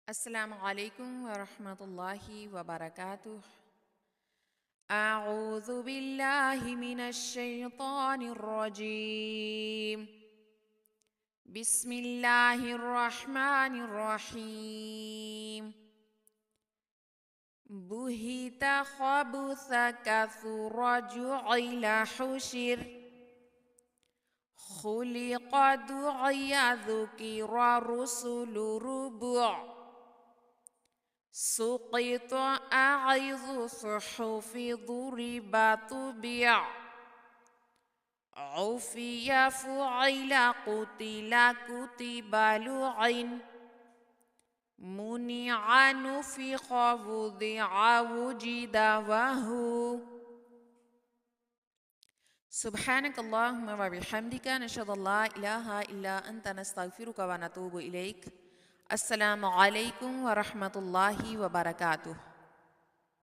السلام عليكم ورحمة الله وبركاته. أعوذ بالله من الشيطان الرجيم. بسم الله الرحمن الرحيم. بهت خبث كثر جعل حشر خلق دعي ذكر رسل ربع سقط أعظ صحف ضرب طبع عفي فعل قتل كتب لعن منع نفخ وضع وجد وهو. سبحانك اللهم وبحمدك نشهد أن لا إله إلا أنت نستغفرك ونتوب إليك. السلام عليكم ورحمة الله وبركاته.